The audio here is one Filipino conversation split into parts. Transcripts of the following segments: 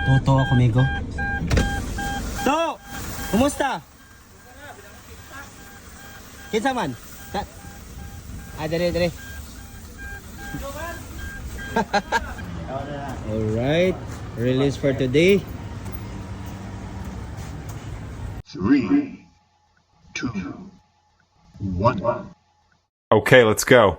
Toto ako, amigo. To! Kumusta? Kinsa man? Dere. Alright. Release for today. 3, 2, 1. Okay, let's go.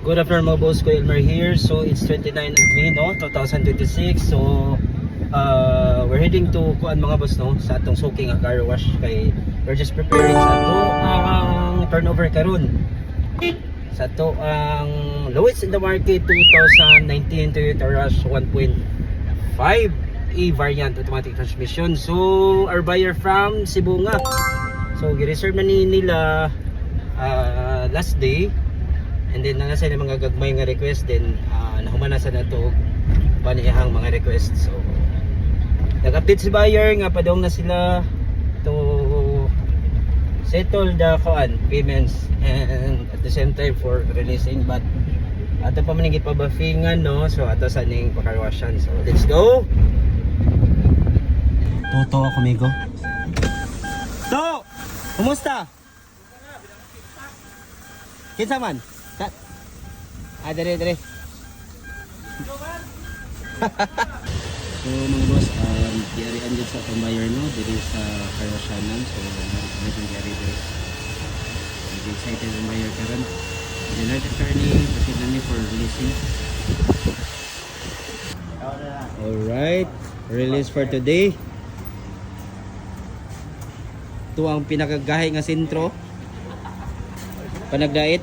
Good afternoon mga boss, ko Elmer here. So it's 29 of May, no? 2026. So we're heading to kuan mga boss, no? Sa atong soaking nga car wash kay we're just preparing sa to ang turnover karon. Sa to ang lowest in the market 2019 Toyota Rush 1.5 E variant automatic transmission. So our buyer from Cebu nga. So gi-reserve na nila last day. And then nasa na mga gagmay nga request, then nahuman na sa nato paniyahang mga request. So nag-update si buyer nga padong na sila to settle the payments and at the same time for releasing, but ato pa man gipabafingan, no? So ato sa ning pakarwasyan. So let's go. Toto ako, amigo. To! Kumusta? Kinsa man? Dere. So mga boss, diarian dyan sa atong buyer, no? Diri sa karwasyanan. So medyo diari diri. Medyo excited ang buyer karon. General attorney, proceed na for releasing. Alright, release for today. Ito ang pinakagahi nga sentro. Panagdait.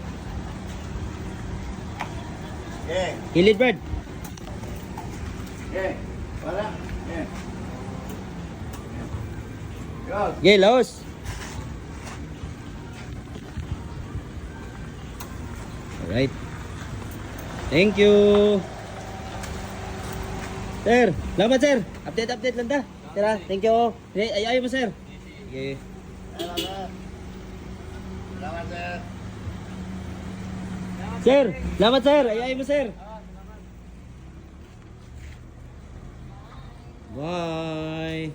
Kilid bird. Para. Los. Alright. Thank you. Sir, salamat sir. Update lang ta. Tara, thank you. Ay mo sir. Sige. Salamat, sir. Sir, salamat sir. Ay mo sir. Bye.